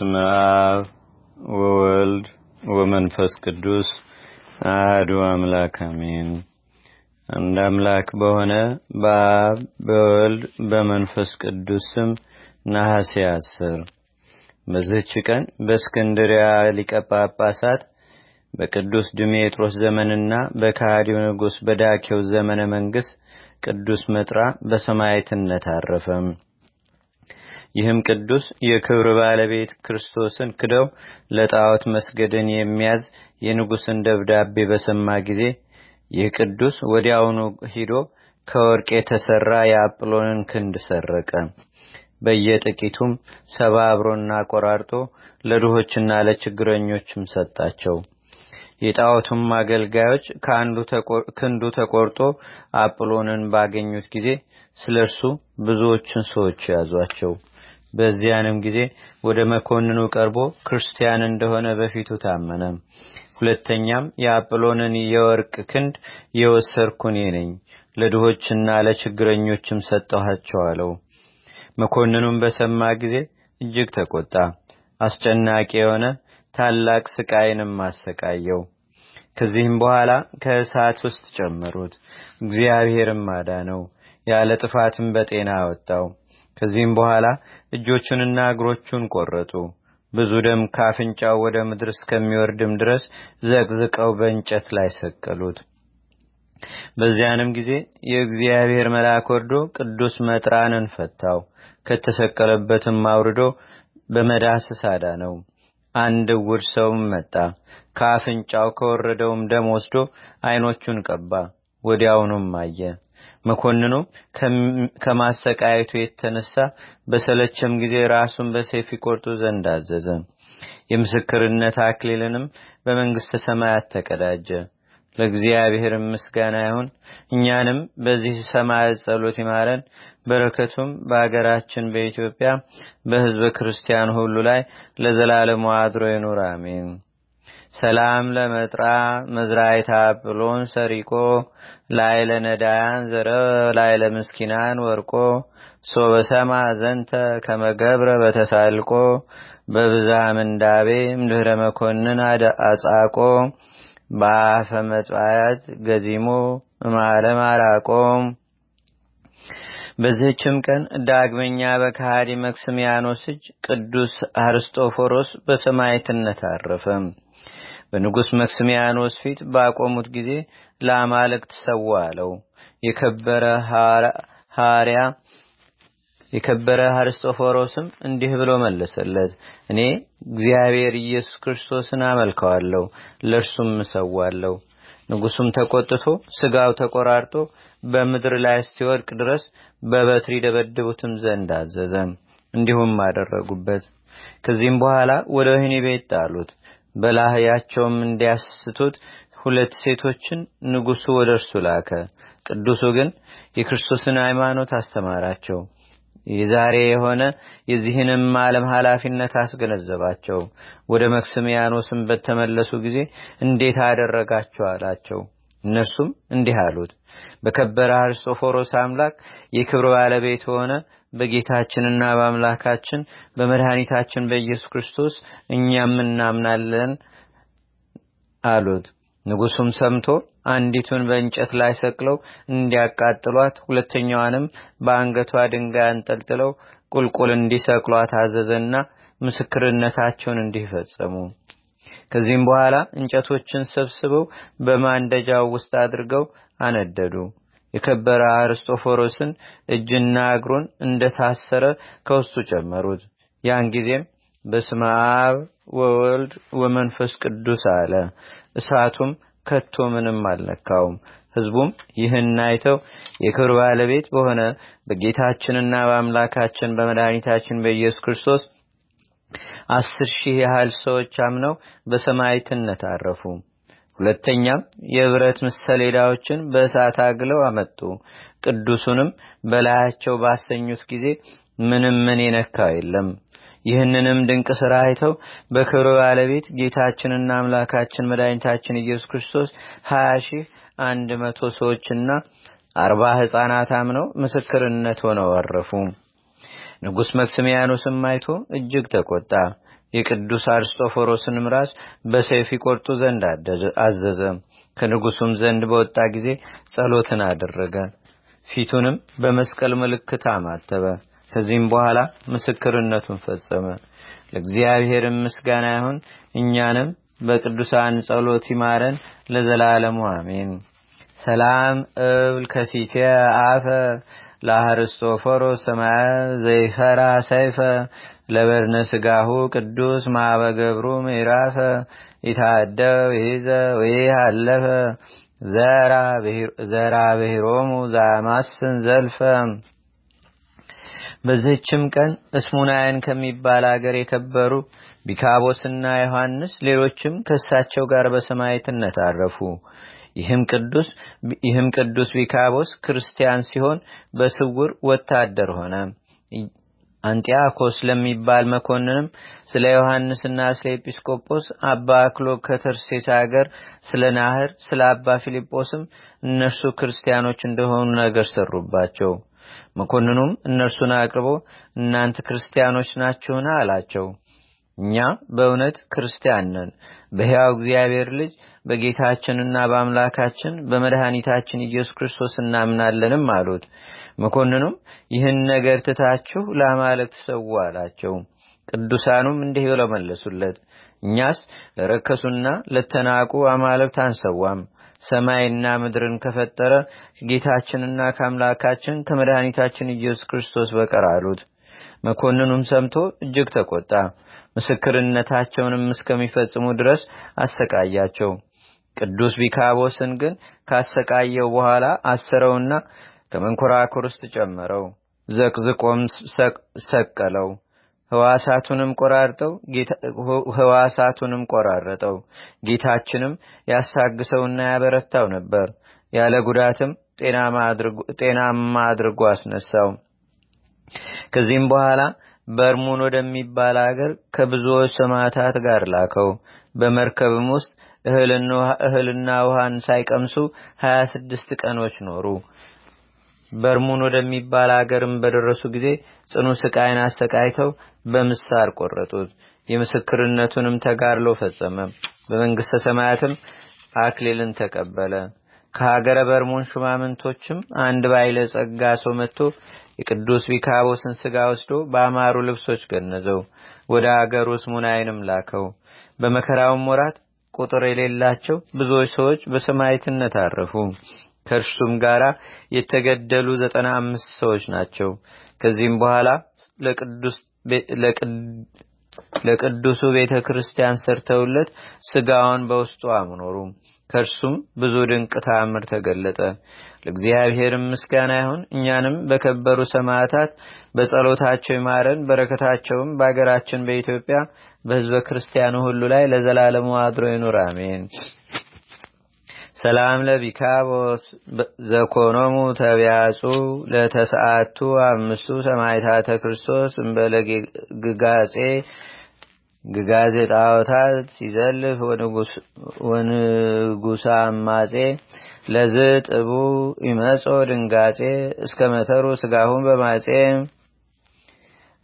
በስመ አብ ወወልድ ወመንፈስ ቅዱስ አሐዱ አምላክ አሜን። አንድ አምላክ በሆነ በአብ በወልድ በመንፈስ ቅዱስ ስም ነሐሴ 10 በዚህች ቀን በእስክንድርያ ሊቀ ጳጳሳት በቅዱስ ድሜጥሮስ ዘመንና በከሃዲው ንጉሥ በዳክዮስ ዘመነ መንግሥት ቅዱስ መጥራ በሰማዕትነት አረፈ። ይህም ቅዱስ የክብር ባለቤት ክርስቶስን ክደው ለጣዖት መስገድን የሚያዝ የንጉሥን ደብዳቤ በሰማ ጊዜ ይህ ቅዱስ ወዲያውኑ ሂዶ ከወርቅ የተሰራ የአጵሎንን ክንድ ሰረቀ። በየጥቂቱም ሰባብሮና ቆራርጦ ለድሆችና ለችግረኞችም ሰጣቸው። የጣዖቱም አገልጋዮች ክንዱ ተቆርጦ አጵሎንን ባገኙት ጊዜ ስለርሱ ብዙዎችን ሰዎች ያዟቸው። በዚያንም ጊዜ ወደ መኮንኑ ቀርቦ ክርስቲያን እንደሆነ በፊቱ ታመነ። ሁለተኛም የአጵሎንን የወርቅ ክንድ የወሰርኩ እኔ ነኝ፣ ለድሆችና ለችግረኞችም ሰጠኋቸው አለው። መኮንኑም በሰማ ጊዜ እጅግ ተቆጣ። አስጨናቂ የሆነ ታላቅ ስቃይንም አሰቃየው። ከዚህም በኋላ ከእሳት ውስጥ ጨመሩት። እግዚአብሔርም አዳነው፣ ያለ ጥፋትም በጤና አወጣው። ከዚህም በኋላ እጆቹንና እግሮቹን ቆረጡ። ብዙ ደም ካፍንጫው ወደ ምድር እስከሚወርድም ድረስ ዘቅዝቀው በእንጨት ላይ ሰቀሉት። በዚያንም ጊዜ የእግዚአብሔር መልአክ ወርዶ ቅዱስ መጥራንን ፈታው። ከተሰቀለበትም አውርዶ በመዳሰስ አዳነው። አንድ ዕውር ሰውም መጣ። ካፍንጫው ከወረደውም ደም ወስዶ ዓይኖቹን ቀባ። ወዲያውኑም አየ። መኮንኑ ከማሰቃየቱ የተነሳ በሰለቸም ጊዜ ራሱን በሰይፍ ይቆርጡ ዘንድ አዘዘ። የምስክርነት አክሊልንም በመንግሥተ ሰማያት ተቀዳጀ። ለእግዚአብሔር ምስጋና ይሁን። እኛንም በዚህ ሰማዕት ጸሎት ይማረን። በረከቱም በአገራችን በኢትዮጵያ በሕዝበ ክርስቲያን ሁሉ ላይ ለዘላለሙ አድሮ ይኑር አሜን። ሰላም ለመጥራ መዝራይታ አጵሎን ሰሪቆ ላይለ ነዳያን ዘረ ላይለ ምስኪናን ወርቆ ሶበሰማ ዘንተ ከመገብረ በተሳልቆ በብዛ ምንዳቤ ምድረ መኮንን አጻቆ በአፈ መጽዋያት ገዚሞ ማለም አራቆ። በዚህችም ቀን ዳግመኛ በከሃዲ መክስሚያኖስ እጅ ቅዱስ አርስጦፎሮስ በሰማዕትነት አረፈ። በንጉሥ መክስሚያኖስ ፊት ባቆሙት ጊዜ ለአማልክት ሰዋ አለው። የከበረ አርስጦፎሮስም እንዲህ ብሎ መለሰለት፣ እኔ እግዚአብሔር ኢየሱስ ክርስቶስን አመልከዋለሁ፣ ለእርሱም እሰዋለሁ። ንጉሡም ተቆጥቶ ሥጋው ተቆራርጦ በምድር ላይ እስኪወድቅ ድረስ በበትር ይደበድቡትም ዘንድ አዘዘ። እንዲሁም አደረጉበት። ከዚህም በኋላ ወደ ወህኒ ቤት ጣሉት። በላያቸውም እንዲያስቱት 2 ሴቶችን ንጉሡ ወደ እርሱ ላከ። ቅዱሱ ግን የክርስቶስን ሃይማኖት አስተማራቸው። የዛሬ የሆነ የዚህንም ዓለም ኃላፊነት አስገነዘባቸው። ወደ መክስሚያኖስም በተመለሱ ጊዜ እንዴት አደረጋቸው አላቸው። እነርሱም እንዲህ አሉት፣ በከበረ አርስጦፎሮስ አምላክ የክብር ባለቤት ሆነ በጌታችንና በአምላካችን በመድኃኒታችን በኢየሱስ ክርስቶስ እኛም እናምናለን አሉት። ንጉሡም ሰምቶ አንዲቱን በእንጨት ላይ ሰቅለው እንዲያቃጥሏት፣ ሁለተኛዋንም በአንገቷ ድንጋይ አንጠልጥለው ቁልቁል እንዲሰቅሏት አዘዘና ምስክርነታቸውን እንዲፈጸሙ። ከዚህም በኋላ እንጨቶችን ሰብስበው በማንደጃው ውስጥ አድርገው አነደዱ። የከበረ አርስጦፎሮስን እጅና እግሩን እንደታሰረ ከውስጡ ጨመሩት። ያን ጊዜም በስመ አብ ወወልድ ወመንፈስ ቅዱስ አለ። እሳቱም ከቶ ምንም አልነካውም። ሕዝቡም ይህን አይተው የክብር ባለቤት በሆነ በጌታችንና በአምላካችን በመድኃኒታችን በኢየሱስ ክርስቶስ 10,000 ያህል ሰዎች አምነው በሰማዕትነት አረፉ። ሁለተኛም የብረት ሰሌዳዎችን በእሳት አግለው አመጡ። ቅዱሱንም በላያቸው ባሰኙት ጊዜ ምንም የነካው የለም። ይህንንም ድንቅ ሥራ አይተው በክብር ባለቤት ጌታችንና አምላካችን መድኃኒታችን ኢየሱስ ክርስቶስ 20,100 ሰዎችና 40 ሕፃናት አምነው ምስክርነት ሆነው አረፉ። ንጉሥ መክስሚያኖስም አይቶ እጅግ ተቆጣ። የቅዱስ አርስጦፎሮስንም ራስ በሰይፍ ይቆርጡ ዘንድ አዘዘ። ከንጉሱም ዘንድ በወጣ ጊዜ ጸሎትን አደረገ። ፊቱንም በመስቀል ምልክት አማተበ። ከዚህም በኋላ ምስክርነቱን ፈጸመ። ለእግዚአብሔር ምስጋና ይሁን። እኛንም በቅዱሳን ጸሎት ይማረን ለዘላለሙ አሜን። ሰላም እብል ከሲቴ አፈ ለአርስጦፎሮስ ሰማያ ዘይፈራ ሰይፈ ለበርነ ስጋሁ ቅዱስ ማበገብሩ ምዕራፈ ይታደው ይዘ ወይሃለፈ ዘራ ብሔሮሙ ዛማስን ዘልፈ። በዚህችም ቀን እስሙናያን ከሚባል አገር የከበሩ ቢካቦስና ዮሐንስ ሌሎችም ከሳቸው ጋር በሰማዕትነት አረፉ። ይህም ቅዱስ ቢካቦስ ክርስቲያን ሲሆን በስውር ወታደር ሆነ። አንጢያኮስ ለሚባል መኮንንም ስለ ዮሐንስና ስለ ኤጲስቆጶስ አባ አክሎግ ከተርሴስ አገር ስለ ናህር ስለ አባ ፊልጶስም እነርሱ ክርስቲያኖች እንደሆኑ ነገር ሰሩባቸው። መኮንኑም እነርሱን አቅርቦ እናንተ ክርስቲያኖች ናችሁና አላቸው። እኛ በእውነት ክርስቲያን ነን፣ በሕያው እግዚአብሔር ልጅ በጌታችንና በአምላካችን በመድኃኒታችን ኢየሱስ ክርስቶስ እናምናለንም አሉት። መኮንኑም ይህን ነገር ትታችሁ ለአማልክት ሰው አላቸው። ቅዱሳኑም እንዲህ ብለው መለሱለት፣ እኛስ ለረከሱና ለተናቁ አማልክት አንሰዋም፣ ሰማይና ምድርን ከፈጠረ ጌታችንና ከአምላካችን ከመድኃኒታችን ኢየሱስ ክርስቶስ በቀር አሉት። መኮንኑም ሰምቶ እጅግ ተቆጣ። ምስክርነታቸውንም እስከሚፈጽሙ ድረስ አሰቃያቸው። ቅዱስ ቢካቦስን ግን ካሰቃየው በኋላ አሰረውና ከመንኮራኩር ውስጥ ጨመረው፣ ዘቅዝቆም ሰቀለው። ሕዋሳቱንም ቆራረጠው። ጌታችንም ያሳግሰውና ያበረታው ነበር። ያለ ጉዳትም ጤናማ አድርጎ አስነሳው። ከዚህም በኋላ በርሙን ወደሚባል አገር ከብዙዎች ሰማዕታት ጋር ላከው። በመርከብም ውስጥ እህልና ውሃን ሳይቀምሱ 26 ቀኖች ኖሩ። በርሙን ወደሚባል አገርም በደረሱ ጊዜ ጽኑ ስቃይን አሰቃይተው በምሳር ቆረጡት። የምስክርነቱንም ተጋድሎ ፈጸመ። በመንግስተ ሰማያትም አክሊልን ተቀበለ። ከሀገረ በርሙን ሹማምንቶችም አንድ ባለጸጋ ሰው መጥቶ የቅዱስ ቢካቦስን ስጋ ወስዶ በአማሩ ልብሶች ገነዘው። ወደ አገሩ እስሙናይንም ላከው። በመከራውም ወራት ቁጥር የሌላቸው ብዙዎች ሰዎች በሰማዕትነት አረፉ። ከእርሱም ጋር የተገደሉ 95 ሰዎች ናቸው። ከዚህም በኋላ ለቅዱሱ ቤተ ክርስቲያን ሰርተውለት ስጋውን በውስጡ አኖሩ። ከእርሱም ብዙ ድንቅ ተአምር ተገለጠ። ለእግዚአብሔር ምስጋና ይሁን። እኛንም በከበሩ ሰማዕታት በጸሎታቸው ይማረን። በረከታቸውም በአገራችን በኢትዮጵያ በሕዝበ ክርስቲያኑ ሁሉ ላይ ለዘላለሙ አድሮ ይኑር አሜን። ሰላም ለቢካቦስ ዘኮኖሙ ተቢያጹ ለተሰዓቱ አምስቱ ሰማዕታተ ክርስቶስ እንበለ ግጋዜ ጣዖታት ሲዘልፍ ወንጉሳ አማጼ ለዝ ጥቡ ይመጾ ድንጋጼ እስከ መተሩ ስጋሁን በማጼ።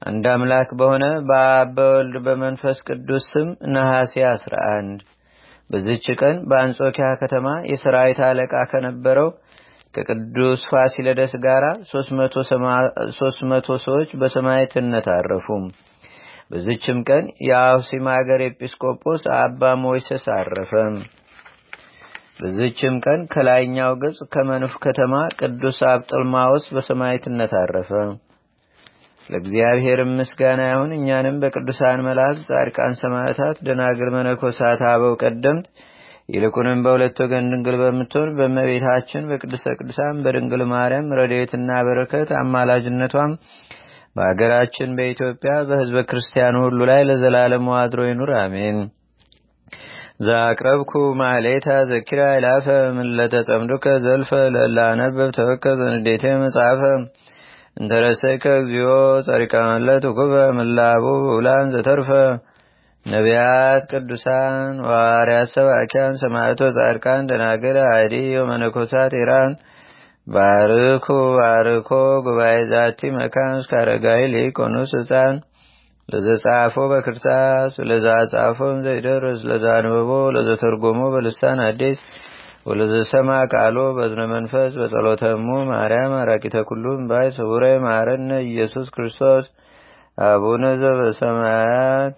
አንድ አምላክ በሆነ በአብ በወልድ በመንፈስ ቅዱስ ስም ነሐሴ 11 በዚህች ቀን በአንጾኪያ ከተማ የሰራዊት አለቃ ከነበረው ከቅዱስ ፋሲለደስ ጋር 300 ሰዎች በሰማዕትነት አረፉ። በዚህችም ቀን የአውሲም ሀገር ኤጲስቆጶስ አባ ሞይሰስ አረፈ። በዚህችም ቀን ከላይኛው ግብጽ ከመኑፍ ከተማ ቅዱስ አብጥልማዎስ በሰማዕትነት አረፈ። ለእግዚአብሔር ምስጋና ይሁን። እኛንም በቅዱሳን መላእክት፣ ጻድቃን፣ ሰማዕታት፣ ደናግል፣ መነኮሳት፣ አበው ቀደምት ይልቁንም በሁለት ወገን ድንግል በምትሆን በእመቤታችን በቅድስተ ቅዱሳን በድንግል ማርያም ረድኤትና በረከት አማላጅነቷም በአገራችን በኢትዮጵያ በሕዝበ ክርስቲያኑ ሁሉ ላይ ለዘላለሙ አድሮ ይኑር አሜን። ዛቅረብኩ ማሌታ ዘኪራ ይላፈ ምን ለተጸምዱከ ዘልፈ ለላነበብ ተወከብ ዘንዴቴ መጽሐፈ እንተረሰይከ እግዚኦ ጸሪቃመለት ውኩበ ምላቡ ውላን ዘተርፈ ነቢያት ቅዱሳን ዋርያት ሰባኪያን ሰማዕቶ ጻድቃን ደናግል አዲ ወመነኮሳት ኢራን ባርኮ ጉባኤ ዛቲ መካን እስከ አረጋዊ ሊቆኑስ ሕፃን ለዘጻፎ በክርታስ ለዘጻፎን ዘይደርስ ለዘአንበቦ ለዘተርጎሞ በልሳን አዲስ ወለዘሰማ ቃሎ በዝነ መንፈስ በጸሎተሙ ማርያም አራቂተ ኩሉም ባይ ሰውረ ማረነ ኢየሱስ ክርስቶስ አቡነ ዘበሰማያት